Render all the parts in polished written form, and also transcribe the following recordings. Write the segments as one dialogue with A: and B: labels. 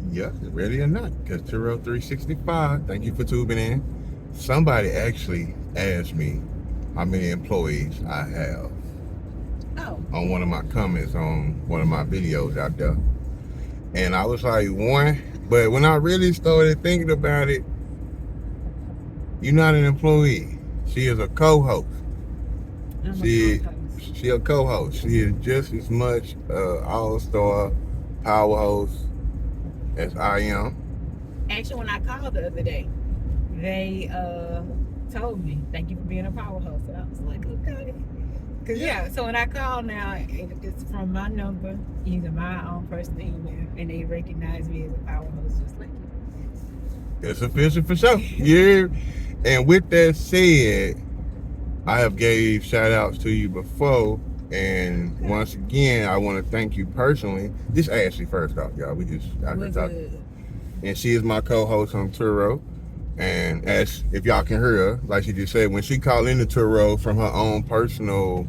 A: Yeah, ready or not, because Turo 365, thank you for tubing in. Somebody actually asked me how many employees I have on one of my comments on one of my videos out there. And I was like, one. But when I really started thinking about it, you're not an employee. She is a co-host. She a co-host. She is just as much all-star powerhouse as I am.
B: Actually, when I called the other day, they told me, thank you for being a powerhouse. And I was like, okay. Cause so when I call now, it's from my number, using my own personal email, and they recognize me as a powerhouse just like you.
A: It's official for sure. Yeah. And with that said, I have gave shout outs to you before, and once again, I want to thank you personally. This Ashley first off, y'all. We just got to talk. And she is my co-host on Turo. And as if y'all can hear her, like she just said, when she called into Turo from her own personal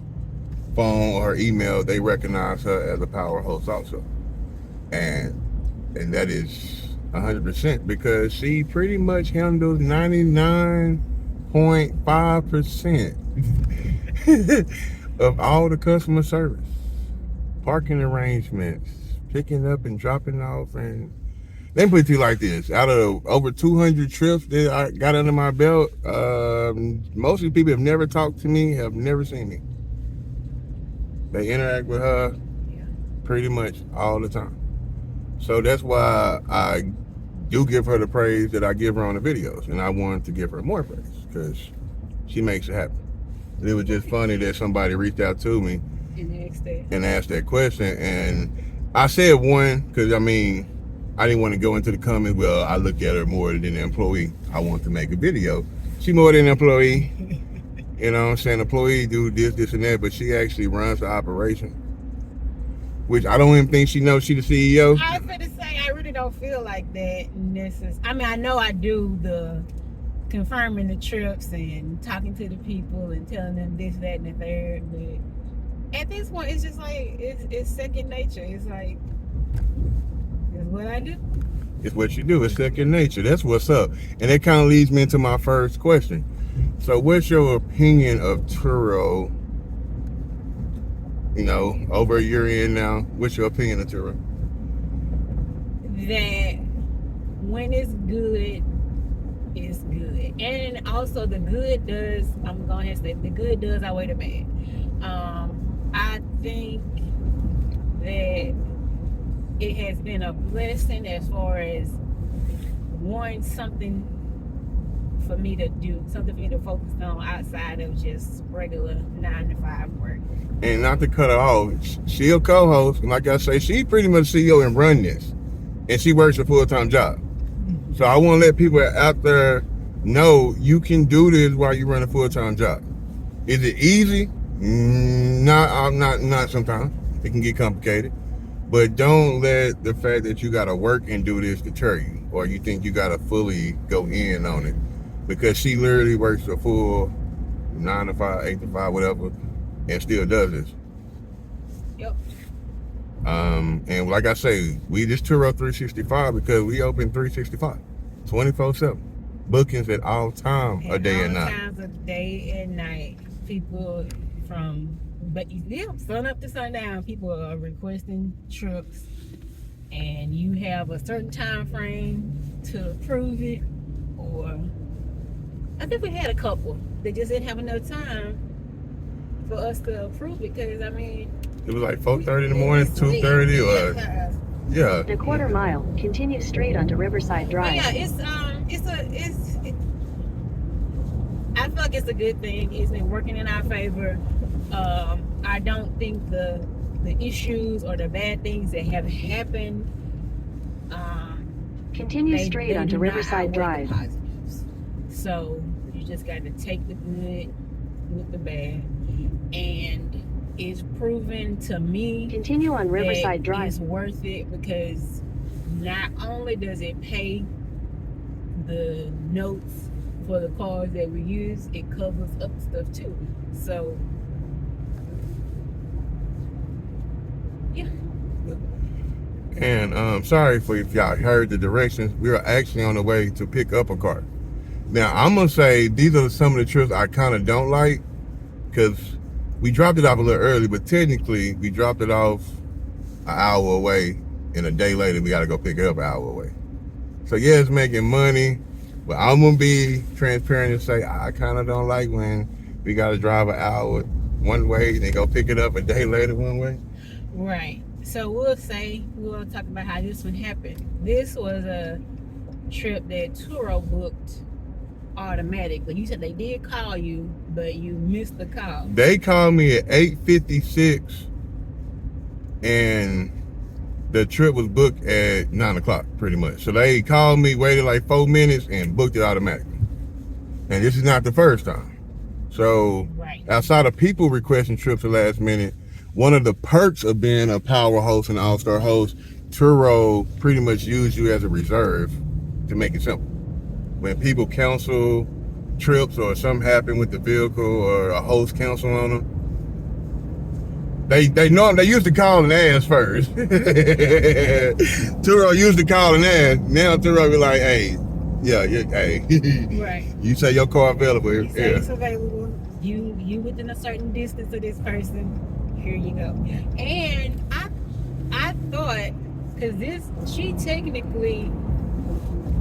A: phone or her email, they recognize her as a powerhouse also. And that is 100% because she pretty much handles 99.5% of all the customer service, parking arrangements, picking up and dropping off. And let me put it to you like this: out of over 200 trips that I got under my belt, most of the people have never talked to me, have never seen me. They interact with her pretty much all the time. So that's why I do give her the praise that I give her on the videos, and I wanted to give her more praise because she makes it happen. It was just funny that somebody reached out to me and asked that question, and I said one because I didn't want to go into the comments. Well, I look at her more than an employee. I want to make a video. She more than an employee. You know what I'm saying? Employee do this, and that, but she actually runs the operation. Which I don't even think she knows she's the CEO.
B: I was going to say, I really don't feel like that. I know I do the confirming the trips and talking to the people and telling them this, that, and the third. But at this point, it's just like, it's second nature. It's like, it's what I do.
A: It's what you do. It's second nature. That's what's up. And that kind of leads me into my first question. So what's your opinion of Turo? You know, over a year in now, what's your opinion of Turo?
B: That when it's good, it's good. And also the good does, I'm going to say, the good does outweigh the bad. I think that it has been a blessing as far as wanting something for me to do, something for me to focus on outside of just regular 9-to-5 work.
A: And not to cut her off, she a co-host, and like I say, she pretty much CEO and run this, and she works a full-time job. So I want to let people out there know you can do this while you run a full-time job. Is it easy? Not sometimes. It can get complicated. But don't let the fact that you got to work and do this deter you, or you think you got to fully go in on it. Because she literally works a full 9-to-5, 8-to-5, whatever, and still does this.
B: Yep.
A: And like I say, we just Turo 365 because we open 365, 24/7. Bookings at all time, a day and night.
B: All times of day and night. People from sun up to sundown, people are requesting trips, and you have a certain time frame to approve it. Or I think we had a couple that just didn't have enough time for us to approve it because it
A: was like 4:30 in the morning, 2:30, or yeah.
C: In a quarter mile, continue straight onto Riverside Drive.
B: But yeah, I feel like it's a good thing. It's been working in our favor. I don't think the issues or the bad things that have happened.
C: Continue straight onto Riverside Drive.
B: So you just got to take the good with the bad, and it's proven to me.
C: Continue on Riverside Drive.
B: It's worth it because not only does it pay the notes for the cars that we use, it covers other stuff too. So yeah.
A: And sorry for if y'all heard the directions. We are actually on the way to pick up a car. Now, I'm going to say these are some of the trips I kind of don't like because we dropped it off a little early, but technically we dropped it off an hour away, and a day later we got to go pick it up an hour away. So yeah, it's making money, but I'm going to be transparent and say I kind of don't like when we got to drive an hour one way and then go pick it up a day later one way.
B: Right. So we'll talk about how this one happened. This was a trip that Turo booked automatically. You said they did call you, but you missed the call.
A: They called me at 8:56, and the trip was booked at 9 o'clock, pretty much. So they called me, waited like 4 minutes, and booked it automatically. And this is not the first time. So
B: right.
A: Outside of people requesting trips at last minute, one of the perks of being a power host and all-star host, Turo pretty much use you as a reserve to make it simple. When people cancel trips or something happen with the vehicle or a host cancel on them, they know they used to call and ask first. Turo used to call and ask. Now Turo be like, hey, hey,
B: right.
A: You say your car available.
B: You say it's available. You within a certain distance of this person. Here you go. And I thought, because she technically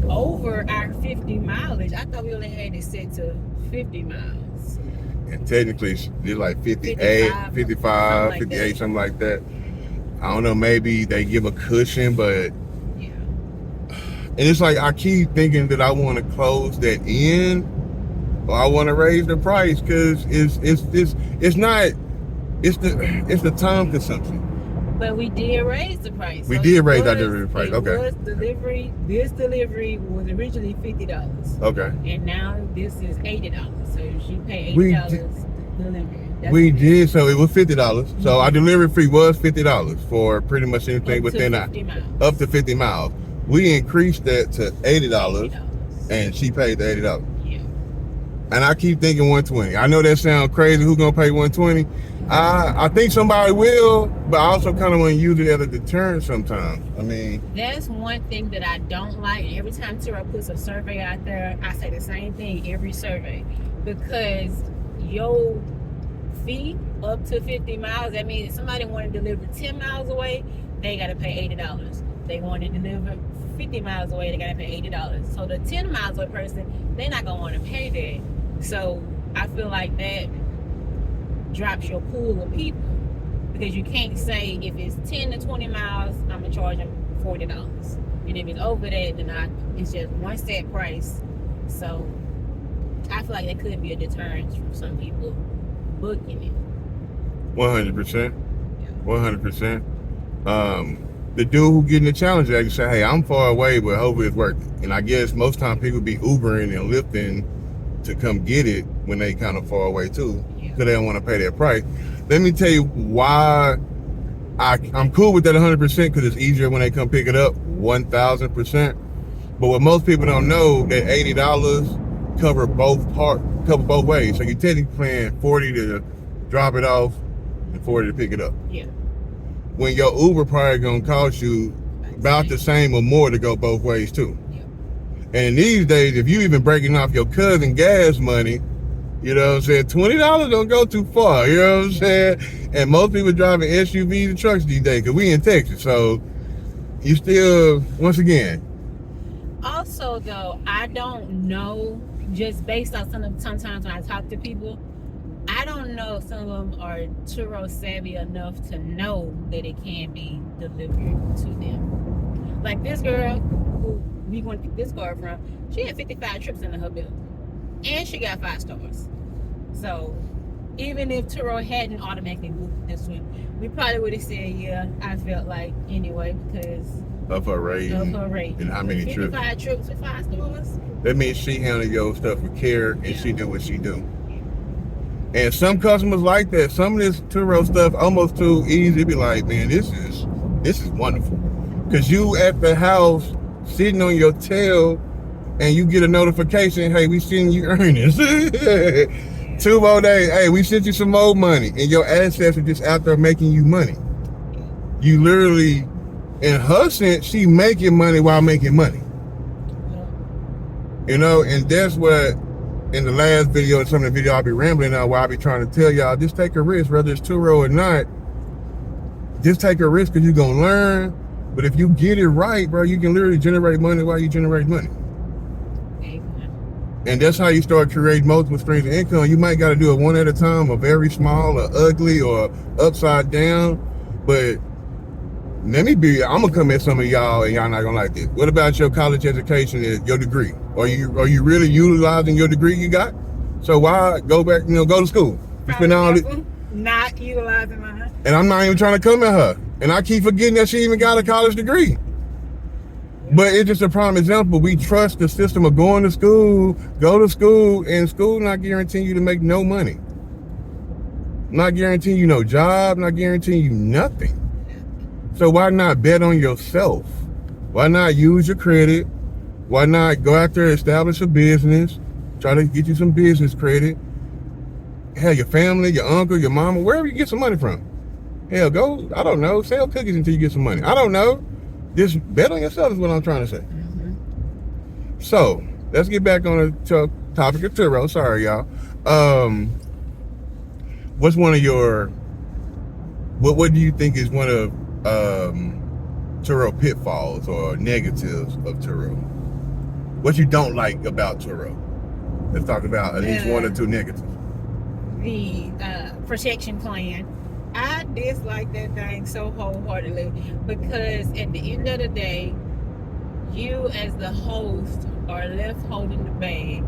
B: over our 50 mileage. I thought we only had it set to 50 miles.
A: And technically it's like 58, 55, 58, something like that. I don't know, maybe they give a cushion, but
B: yeah.
A: And it's like I keep thinking that I want to close that in, or I want to raise the price because it's the time consumption.
B: But we did raise the price.
A: We did raise our delivery price. Okay.
B: This delivery was originally $50.
A: Okay.
B: And now this is $80. So she paid $80 delivery.
A: We did, so it was $50. So our delivery fee was $50 for pretty much anything within up to 50 miles. We increased that to $80, and she paid the $80.
B: Yeah.
A: And I keep thinking 120. I know that sounds crazy. Who's gonna pay 120? I think somebody will, but I also kind of want to use it as a deterrent sometimes. I mean,
B: that's one thing that I don't like. Every time Turo puts a survey out there, I say the same thing every survey, because your fee up to 50 miles, that means if somebody want to deliver 10 miles away, they got to pay $80. They want to deliver 50 miles away, they got to pay $80. So the 10 miles away person, they're not going to want to pay that. So I feel like that drops your pool of people, because you can't say if it's 10 to 20 miles, I'm going to charge them $40. And if it's over that, then it's just one set price. So I feel like that could be a deterrent from some people booking it.
A: 100%. 100%. The dude who getting the challenge, they can say, hey, I'm far away, but hopefully it's worth it. And I guess most times people be Ubering and Lyfting to come get it when they kind of far away too, because they don't want to pay that price. Let me tell you why I'm cool with that 100%, because it's easier when they come pick it up, 1,000%. But what most people don't know, that $80 cover both ways. So you're technically paying $40 to drop it off and $40 to pick it up.
B: Yeah.
A: When your Uber probably gonna cost you about the same or more to go both ways too. Yeah. And these days, if you even breaking off your cousin gas money, you know what I'm saying, $20 don't go too far, you know what I'm saying? And most people driving SUVs and trucks these days, because we in Texas, so you still, once again.
B: Also though, I don't know, just based on sometimes when I talk to people, I don't know if some of them are Turo savvy enough to know that it can be delivered to them. Like this girl who we going to pick this car from, she had 55 trips in her bill, and she got 5 stars. So even if Turo hadn't automatically booked this one, we probably would have said, yeah, I felt like anyway, because
A: of her rating. And how many
B: 55 trips with 5 stars.
A: That means she handled your stuff with care, and she do what she do. And some customers like that. Some of this Turo stuff almost too easy. Be like, man, this is wonderful. Because you at the house sitting on your tail, and you get a notification, hey, we sending you earnings. 2 more days, hey, we sent you some more money. And your assets are just out there making you money. You literally In her sense, she making money while making money. You know, and that's what in the last video and some of the video I'll be rambling on where I'll be trying to tell y'all, just take a risk, whether it's Turo or not. Just take a risk because you're gonna learn. But if you get it right, bro, you can literally generate money while you generate money. And that's how you start creating multiple streams of income. You might got to do it one at a time, or very small, or ugly, or upside down. But I'm gonna come at some of y'all, and y'all not gonna like this. What about your college education and your degree? Are you really utilizing your degree you got? So why go back? Go to school. You spend all this,
B: not utilizing mine.
A: and I'm not even trying to come at her. And I keep forgetting that she even got a college degree. But it's just a prime example. We trust the system of going to school, and school not guaranteeing you to make no money. Not guaranteeing you no job, not guaranteeing you nothing. So why not bet on yourself? Why not use your credit? Why not go out there, establish a business, try to get you some business credit? Hell, your family, your uncle, your mama, wherever you get some money from. Hell, go, I don't know, sell cookies until you get some money. I don't know. Just bet on yourself is what I'm trying to say. Mm-hmm. So, let's get back on the topic of Turo. Sorry, y'all. What's one of your, what do you think is one of Turo pitfalls or negatives of Turo? What you don't like about Turo? Let's talk about at least one or two negatives.
B: The protection plan. I dislike that thing so wholeheartedly because at the end of the day, you as the host are left holding the bag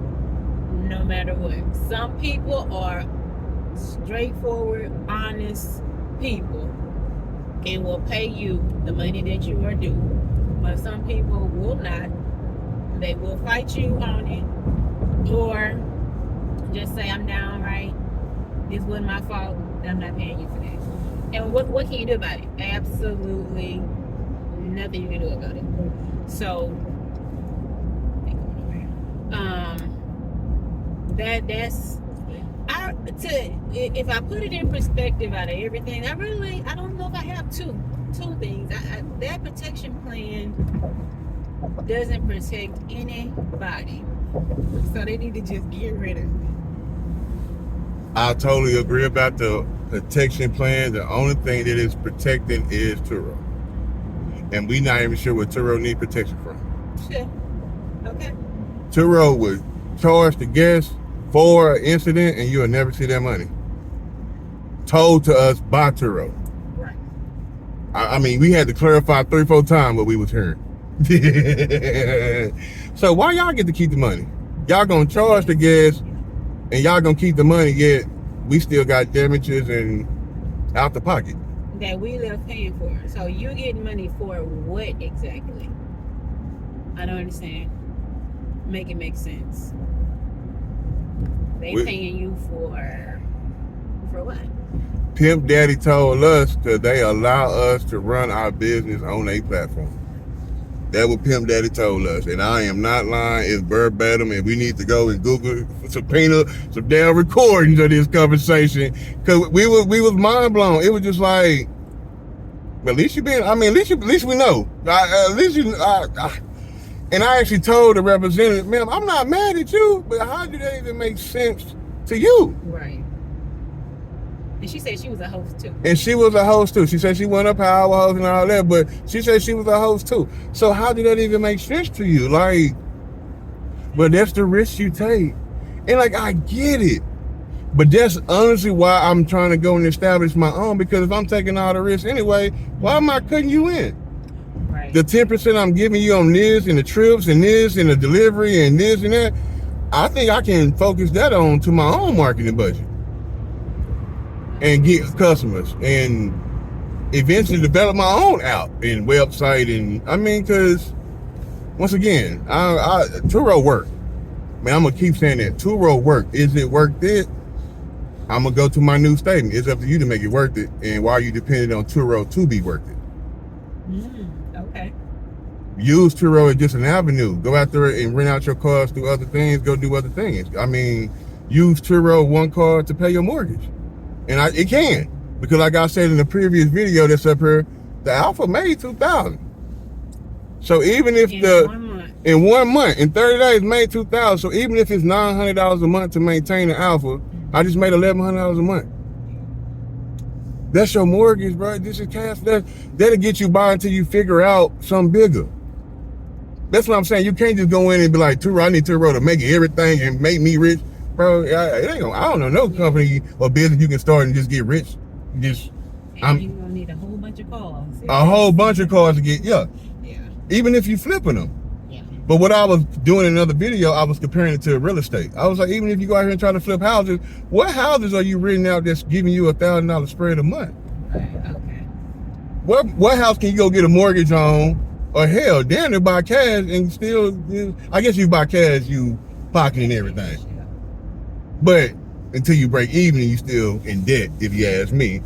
B: no matter what. Some people are straightforward, honest people and will pay you the money that you are due. But some people will not. They will fight you on it or just say, I'm downright. This wasn't my fault. I'm not paying you for that. And what can you do about it? Absolutely nothing you can do about it. So, if I put it in perspective out of everything, I don't know if I have two things. That protection plan doesn't protect anybody, so they need to just get rid of it.
A: I totally agree about the protection plan. The only thing that is protecting is Turo. And we not even sure what Turo need protection from.
B: Sure. Okay.
A: Turo would charge the guest for an incident and you'll never see that money. Told to us by Turo.
B: Right.
A: I mean, we had to clarify 3-4 times what we was hearing. So why y'all get to keep the money? Y'all gonna charge the guest and y'all gonna keep the money, yet we still got damages and out the pocket.
B: That we left paying for. So you getting money for what exactly? I don't understand. Make it make sense. They paying you for what?
A: Pimp Daddy told us that they allow us to run our business on a platform. That's what Pimp Daddy told us, and I am not lying. It's verbatim, and we need to go and Google subpoena some damn recordings of this conversation because we was mind blown. It was just like, well, at least you been. I mean, at least we know. At least you. And I actually told the representative, ma'am, I'm not mad at you, but how did that even make sense to you?
B: Right. And she said she was a host too.
A: And she was a host too. She said she went up power host and all that, but she said she was a host too. So how did that even make sense to you? Like, but that's the risk you take. And like, I get it. But that's honestly why I'm trying to go and establish my own, because if I'm taking all the risks anyway, why am I cutting you in?
B: Right.
A: The 10% I'm giving you on this and the trips and this and the delivery and this and that, I think I can focus that on to my own marketing budget. And get customers and eventually develop my own app and website. And I mean, because once again, Turo work. Man, I'm gonna keep saying that. Turo work. Is it worth it? I'm gonna go to my new statement. It's up to you to make it worth it. And why are you depending on Turo to be worth it?
B: Okay.
A: Use Turo as just an avenue. Go out there and rent out your cars, do other things, go do other things. I mean, use Turo one car to pay your mortgage. And it can, because like I said in the previous video that's up here, The Alpha made 2,000. So even if
B: In
A: the
B: 1 month.
A: in 1 month, in 30 days, made 2,000. So even if it's $900 a month to maintain the Alpha, I just made $1,100 a month. That's your mortgage, bro. This is cash. That'll get you by until you figure out something bigger. That's what I'm saying. You can't just go in and be like, Turo, I need Turo to make everything and make me rich. Bro, it ain't gonna, I don't know no company or business you can start and just get rich. Just
B: And you're gonna need a whole bunch of cars.
A: a whole bunch of cars to get,
B: Yeah.
A: even if you flipping them.
B: Yeah.
A: But what I was doing in another video, I was comparing it to real estate. I was like, even if you go out here and try to flip houses, what houses are you renting out that's giving you $1,000 spread a month?
B: Okay.
A: What house can you go get a mortgage on? Or hell, damn near buy cash and still, I guess you buy cash, you pocketing everything. But until you break even, you still in debt, if you ask me.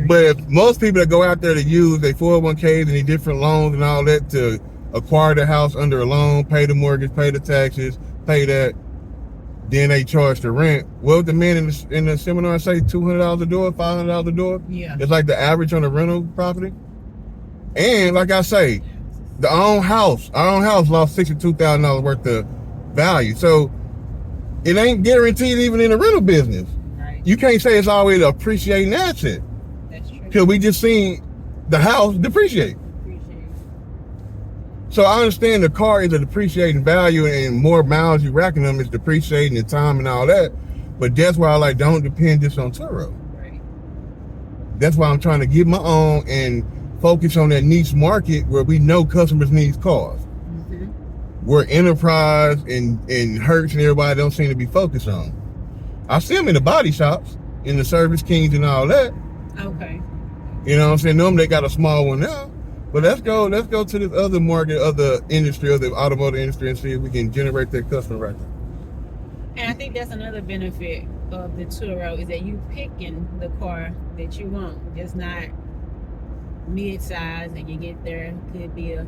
A: But most people that go out there to use their 401ks and their different loans and all that to acquire the house under a loan, pay the mortgage, pay the taxes, pay that, then they charge the rent. What would the man in the seminar say? $200 a door, $500 a door?
B: Yeah.
A: It's like the average on a rental property. And like I say, our own house lost $62,000 worth of value. So it ain't guaranteed even in the rental business.
B: Right.
A: You can't say it's always an appreciating asset.
B: That's true.
A: Because we just seen the house depreciate.
B: Appreciate it.
A: So I understand the car is a depreciating value and more miles you racking them is depreciating in time and all that. But that's why I like don't depend just on Turo.
B: Right.
A: That's why I'm trying to get my own and focus on that niche market where we know customers need cars.
B: Mm-hmm.
A: Where Enterprise and Hertz and everybody don't seem to be focused on. I see them in the body shops, in the Service Kings and all that.
B: Okay.
A: You know what I'm saying? Them they got a small one now. But let's go to this other market, other industry, other automotive industry and see if we can generate that customer right there.
B: And I think that's another benefit of the Turo is that you picking the car that you want. It's not mid-size and you get there, could be a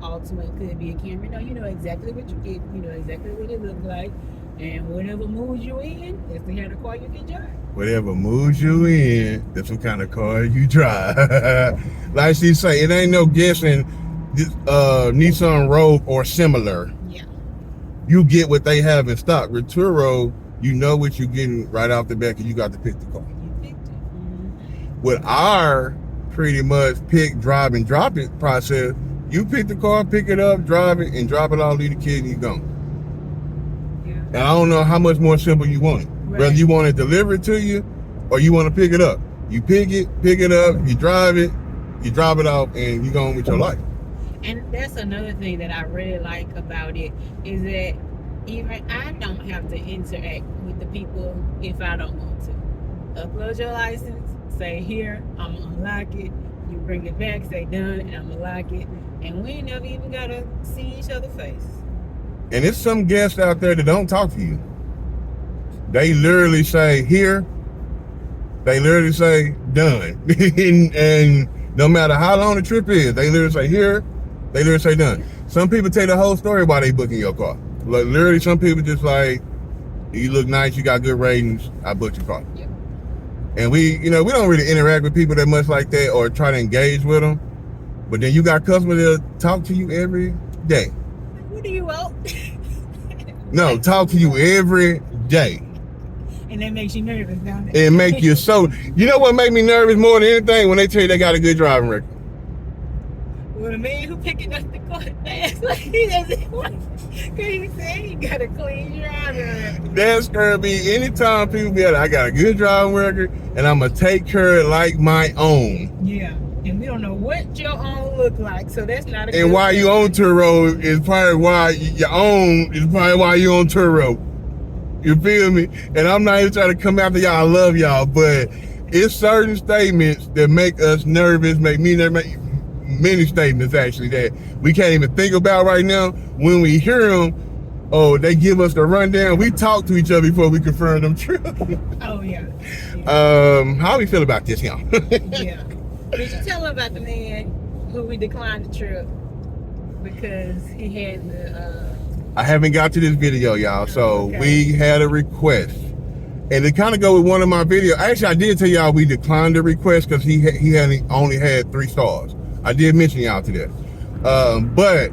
B: Ultimate, could be a Camry. No, you know exactly what you get. You know exactly what it looks like. And whatever moves you in, that's the kind of car you can drive.
A: Whatever moves you in, that's what kind of car you drive. Like she say, it ain't no guessing Nissan Rogue or similar.
B: Yeah.
A: You get what they have in stock. With Turo, you know what you're getting right off the bat because you got to pick the car.
B: You picked it. Mm-hmm.
A: With our pretty much pick, drive, and drop it process, you pick the car, pick it up, drive it, and drop it off, leave the kid, and you gone.
B: Yeah.
A: And I don't know how much more simple you want it.
B: Right.
A: Whether you want it delivered to you or you want to pick it up. You pick it up, you drive it, you drop it off, and you go on with your life.
B: And that's another thing that I really like about it is that even I don't have to interact with the people if I don't want to. Upload your license, say here, I'm gonna unlock it. You bring it back, say done, and I'm gonna lock it. And we ain't never even gotta see each other's face.
A: And there's some guests out there that don't talk to you. They literally say here, they literally say done. and no matter how long the trip is, they literally say here, they literally say done. Some people tell the whole story while they booking your car. Like literally some people just like, you look nice, you got good ratings, I booked your car.
B: Yep.
A: And we don't really interact with people that much like that or try to engage with them. But then you got customers that talk to you every day.
B: What do you want?
A: No, talk to you every day.
B: And that makes you nervous, don't it?
A: It make you so. You know what make me nervous more than anything? When they tell you they got a good driving record.
B: Well, the man who picking up the car fast, like he doesn't want, cause he said he got a clean driving record.
A: That's gonna be anytime people be like, I got a good driving record and I'm gonna take care of it like my own.
B: Yeah, and we don't know what your own look like, so that's not a.
A: And
B: good
A: why
B: thing.
A: you on Turo is probably why your own is probably why you on Turo. You feel me? And I'm not even trying to come after y'all. I love y'all, but it's certain statements that make us nervous, make me nervous. Many statements actually that we can't even think about right now. When we hear them, oh, they give us the rundown. We talk to each other before we confirm them true.
B: Oh yeah.
A: How we feel about this, y'all?
B: Yeah. Did you tell him about the man who we declined the trip because he had the?
A: I haven't got to this video, y'all. So
B: Okay.
A: we had a request, and to kind of go with one of my videos. Actually, I did tell y'all we declined the request because he only had 3 stars. I did mention y'all to that. But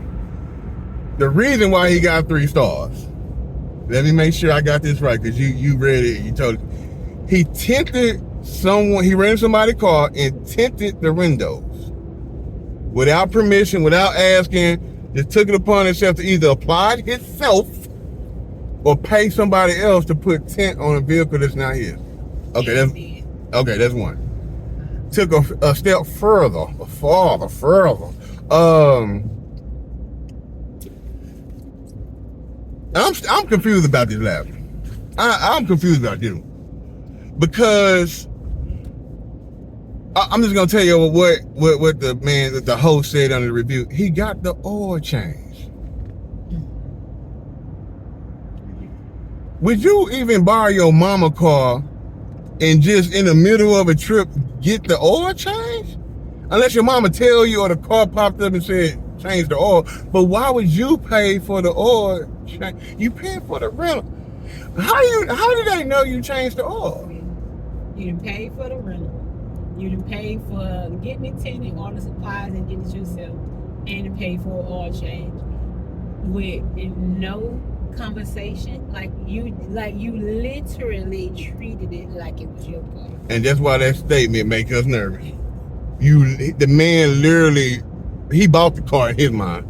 A: the reason why he got 3 stars, let me make sure I got this right, because you read it, you told it. He tinted someone, he rented somebody's car and tinted the windows. Without permission, without asking, just took it upon himself to either apply it himself or pay somebody else to put tint on a vehicle that's not his. Okay, that's one. Took a step further. I'm confused about this lab. I'm confused about this because I'm just gonna tell you what the host said under the review. He got the oil change. Would you even borrow your mama car and just in the middle of a trip get the oil change? Unless your mama tell you or the car popped up and said change the oil. But why would you pay for the oil change? You pay for the rental. How did they know you changed the oil?
B: You done paid for the rental. You done paid for getting it tinted, all the supplies and getting it yourself, and you paid for an oil change with no conversation. Like you literally treated it like it was your car.
A: And that's why that statement makes us nervous. The man literally, he bought the car in his mind.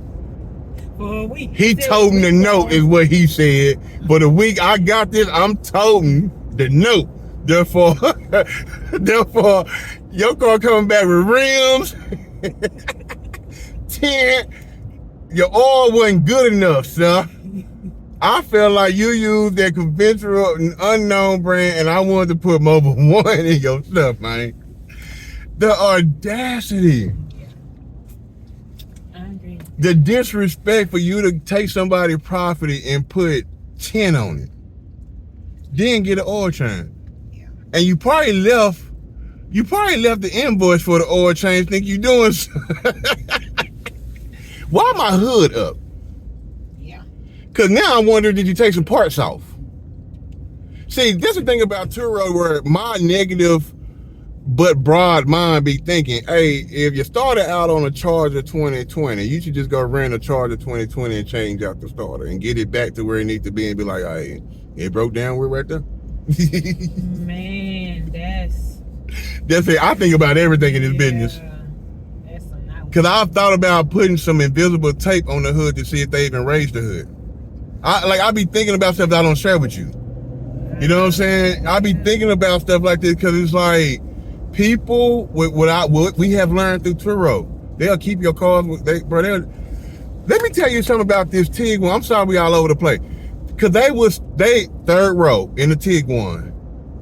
B: For a week.
A: He told him the note is what he said. For the week I got this, I'm toting the note. Therefore, your car coming back with rims, tint, your oil wasn't good enough, sir. I felt like you used that conventional unknown brand, and I wanted to put Mobile One in your stuff, man. The audacity.
B: Yeah. I agree.
A: The disrespect for you to take somebody's property and put 10 on it. Then get an oil change.
B: Yeah.
A: And you probably left the invoice for the oil change, think you doing Why my hood up?
B: Yeah.
A: Cause now I wonder, did you take some parts off? See, that's the thing about Turo, where my negative but broad mind be thinking, hey, if you started out on a Charger 2020, you should just go rent a Charger 2020 and change out the starter and get it back to where it needs to be and be like, hey, it broke down, we're right there.
B: Man, that's
A: it. I think about everything in this business.
B: That's
A: Cause I've thought about putting some invisible tape on the hood to see if they even raised the hood. I be thinking about stuff that I don't share with you. You know what I'm saying? I be thinking about stuff like this because it's like people what we have learned through Turo, they'll keep your cars. Let me tell you something about this TIG one. I'm sorry we all over the place. Cause they third row in the TIG one.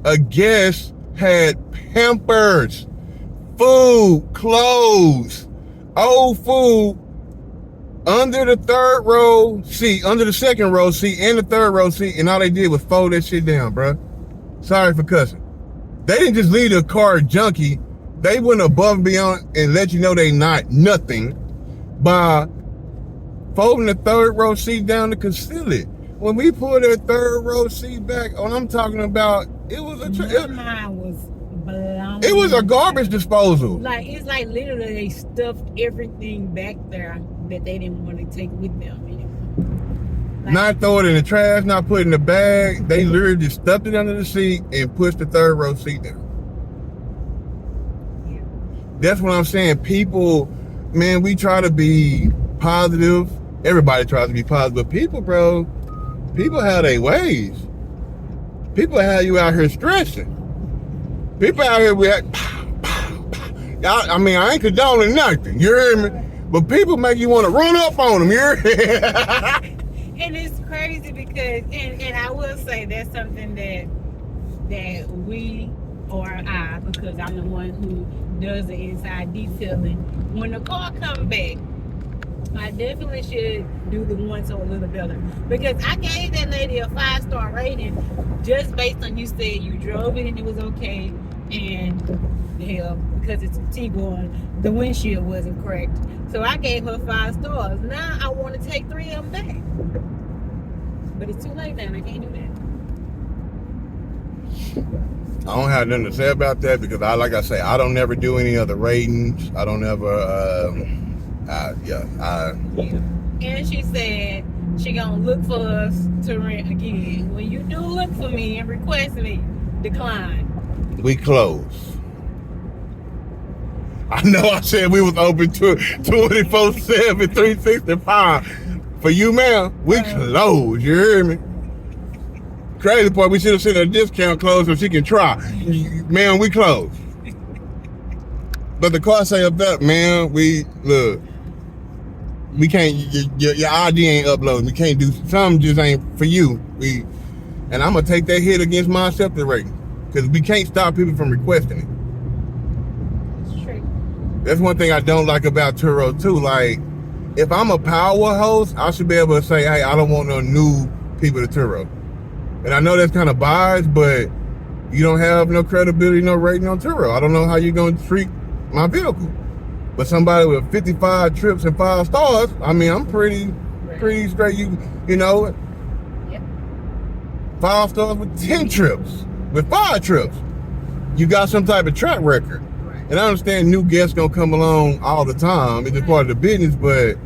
A: A guest had Pampers, food, clothes, old food under the third row seat, under the second row seat, and the third row seat, and all they did was fold that shit down, bruh. Sorry for cussing. They didn't just leave the car junky. They went above and beyond and let you know they not nothing by folding the third row seat down to conceal it. When we pulled that third row seat back, I'm talking about, it was
B: mine was blown.
A: It was a garbage disposal.
B: Like, it's like literally they stuffed everything back there that they didn't want to take with them anymore. Like,
A: not throw it in the trash, not put it in the bag. They literally just stuffed it under the seat and pushed the third row seat down.
B: Yeah.
A: That's what I'm saying. People, man, we try to be positive. Everybody tries to be positive. But people have their ways. People have you out here stressing. People out here with I mean, I ain't condoning nothing. You hear me? But people make you want to run up on them. You hear me?
B: And it's crazy because, and I will say that's something that we, or I, because I'm the one who does the inside detailing. When the car comes back, I definitely should do the one so a little better. Because I gave that lady a 5-star rating just based on you said you drove it and it was okay. And hell, because it's a Tiguan, the windshield wasn't cracked. So I gave her 5 stars. Now I want to take 3 of them back. But it's too late now and I can't do
A: I don't have nothing to say about that because like I say, I don't never do any other ratings. I don't ever,
B: Yeah. And she said she gonna look for us to rent again. When you do look for me and request me, decline.
A: we close. I know I said we was open to 24/7, 365. For you, ma'am, we close. You hear me? Crazy part, we should have sent her a discount close so she can try. Man, we close. But the car say up that, man, we can't, your ID ain't uploading. We can't do, something just ain't for you. And I'm going to take that hit against my acceptance rating because we can't stop people from requesting it.
B: It's true.
A: That's one thing I don't like about Turo too. Like, if I'm a power host, I should be able to say, hey, I don't want no new people to Turo. And I know that's kind of biased, but you don't have no credibility, no rating on Turo. I don't know how you're going to treat my vehicle. But somebody with 55 trips and 5 stars, I mean, I'm pretty straight. You know,
B: Yep.
A: 5 stars with 10 trips, with 5 trips. You got some type of track record.
B: Right.
A: And I understand new guests gonna come along all the time. It's a part of the business, but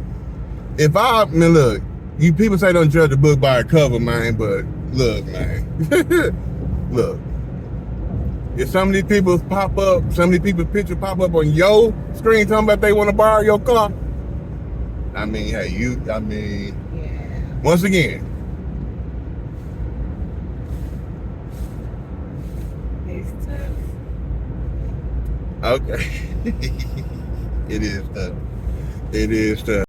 A: look, you people say don't judge a book by a cover, man, but look, man. Look. If some of these people's pictures pop up on your screen talking about they want to borrow your car, I mean, hey,
B: Yeah.
A: once again,
B: It's tough.
A: okay. It is tough.